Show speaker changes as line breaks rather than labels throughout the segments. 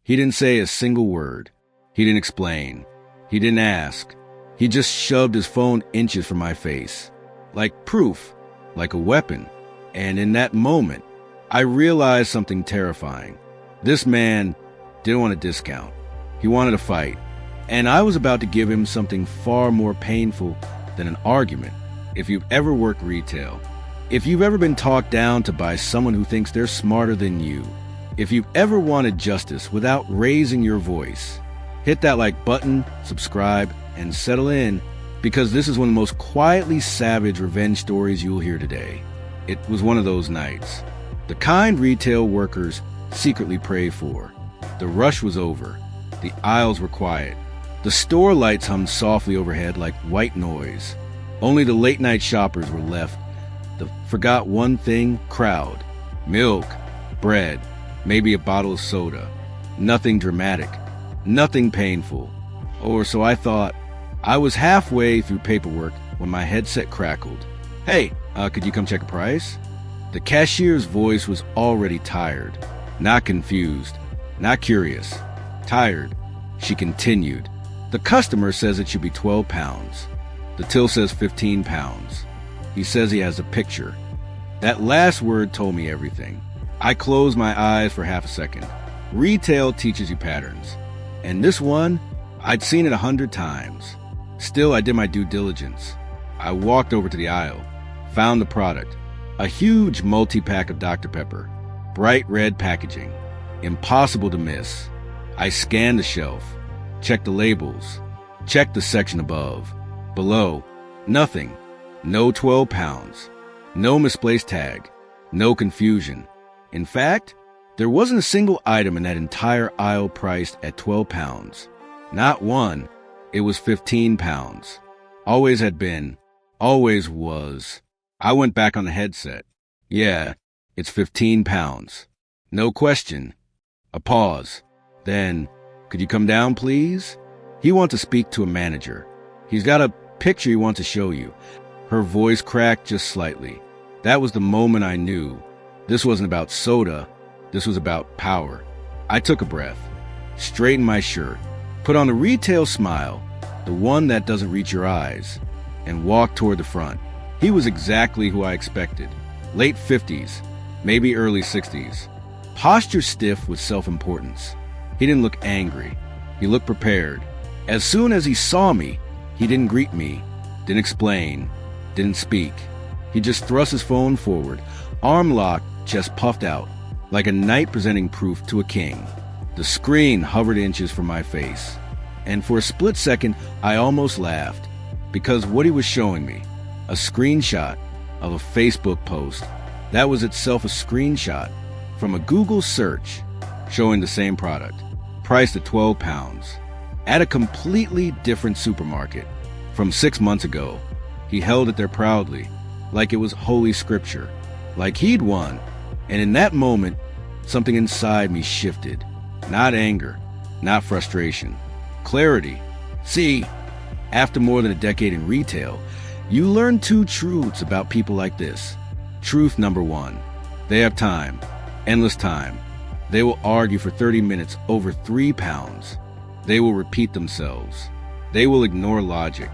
He didn't say a single word. He didn't explain. He didn't ask. He just shoved his phone inches from my face. Like proof, like a weapon. And in that moment, I realized something terrifying. This man didn't want a discount. He wanted a fight. And I was about to give him something far more painful than an argument. If you've ever worked retail, if you've ever been talked down to by someone who thinks they're smarter than you, if you've ever wanted justice without raising your voice, hit that like button, subscribe, and settle in, because this is one of the most quietly savage revenge stories you'll hear today. It was one of those nights. The kind retail workers secretly pray for. The rush was over. The aisles were quiet. The store lights hummed softly overhead like white noise. Only the late-night shoppers were left. The forgot one thing crowd. Milk, bread, maybe a bottle of soda. Nothing dramatic. Nothing painful. Or so I thought. I was halfway through paperwork when my headset crackled. Hey, could you come check a price? The cashier's voice was already tired. Not confused. Not curious. Tired. She continued. The customer says it should be 12 pounds. The till says 15 pounds. He says he has a picture. That last word told me everything. I closed my eyes for half a second. Retail teaches you patterns. And this one, I'd seen it 100 times. Still, I did my due diligence. I walked over to the aisle, found the product. A huge multi-pack of Dr. Pepper. Bright red packaging. Impossible to miss. I scanned the shelf, checked the labels, checked the section above. Below, nothing. No 12 pounds. No misplaced tag. No confusion. In fact, there wasn't a single item in that entire aisle priced at 12 pounds. Not one. It was 15 pounds. Always had been. Always was. I went back on the headset. Yeah, it's 15 pounds. No question. A pause. Then, could you come down, please? He wants to speak to a manager. He's got a picture he wants to show you. Her voice cracked just slightly. That was the moment I knew. This wasn't about soda. This was about power. I took a breath, straightened my shirt, put on a retail smile, the one that doesn't reach your eyes, and walked toward the front. He was exactly who I expected. Late 50s, maybe early 60s. Posture stiff with self-importance. He didn't look angry. He looked prepared. As soon as he saw me, he didn't greet me, didn't explain, didn't speak. He just thrust his phone forward, arm locked, chest puffed out, like a knight presenting proof to a king. The screen hovered inches from my face. And for a split second, I almost laughed, because what he was showing me, a screenshot of a Facebook post, that was itself a screenshot from a Google search showing the same product, priced at 12 pounds, at a completely different supermarket from 6 months ago. He held it there proudly, like it was holy scripture, like he'd won. And in that moment, something inside me shifted. Not anger, not frustration, clarity. See, after more than a decade in retail, you learn two truths about people like this. Truth number one, they have time, endless time. They will argue for 30 minutes over 3 pounds. They will repeat themselves. They will ignore logic,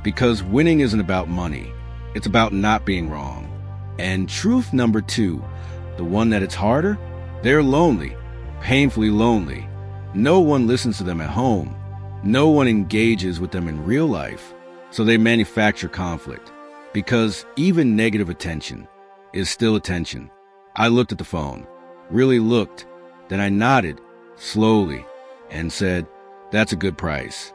because winning isn't about money. It's about not being wrong. And truth number two, the one that it's harder, they're lonely, painfully lonely. No one listens to them at home. No one engages with them in real life. So they manufacture conflict, because even negative attention is still attention. I looked at the phone, really looked, then I nodded, slowly, and said, "That's a good price."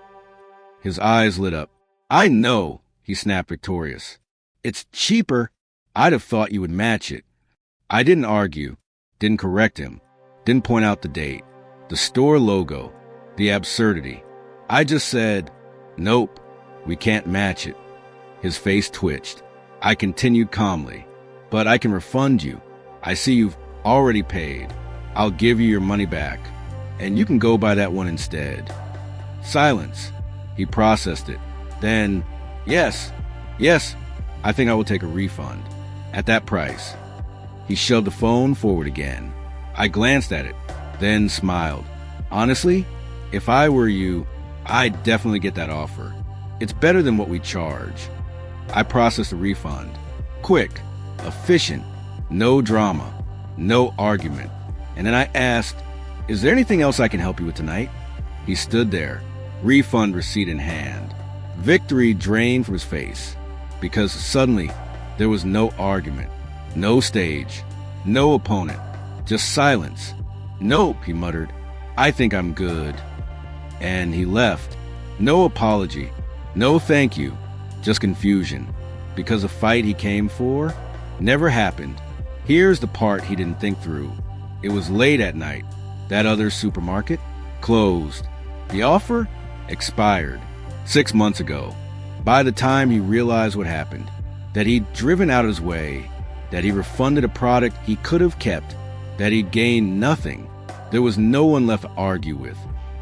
His eyes lit up. "I know," he snapped victorious. "It's cheaper. I'd have thought you would match it." I didn't argue, didn't correct him, didn't point out the date, the store logo, the absurdity. I just said, "Nope, we can't match it." His face twitched. I continued calmly, "But I can refund you. I see you've already paid. I'll give you your money back, and you can go buy that one instead." Silence. He processed it. Then, yes, I think I will take a refund. At that price. He shoved the phone forward again. I glanced at it, then smiled. Honestly, if I were you, I'd definitely get that offer. It's better than what we charge. I processed a refund. Quick, efficient, no drama, no argument. And then I asked, "Is there anything else I can help you with tonight?" He stood there, refund receipt in hand. Victory drained from his face, because suddenly there was no argument, no stage, no opponent, just silence. "Nope," he muttered. "I think I'm good." And he left. No apology, no thank you, just confusion. Because the fight he came for never happened. Here's the part he didn't think through. It was late at night. That other supermarket closed. The offer expired 6 months ago. By the time he realized what happened, that he'd driven out of his way, that he refunded a product he could have kept, that he'd gained nothing, there was no one left to argue with.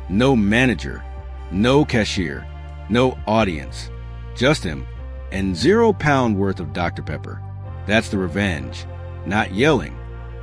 No manager, no cashier, no audience, just him and £0 worth of Dr. Pepper. That's the revenge. Not yelling,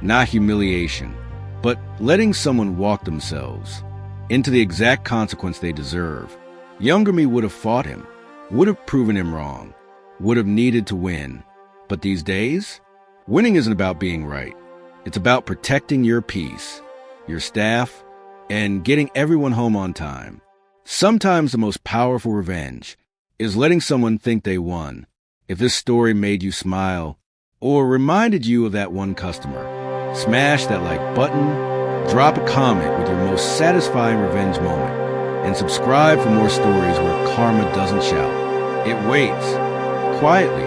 not humiliation, but letting someone walk themselves into the exact consequence they deserve. Younger me would have fought him, would have proven him wrong, would have needed to win. But these days, winning isn't about being right. It's about protecting your peace, your staff, and getting everyone home on time. Sometimes the most powerful revenge is letting someone think they won. If this story made you smile or reminded you of that one customer, smash that like button, drop a comment with your most satisfying revenge moment, and subscribe for more stories where karma doesn't shout. It waits quietly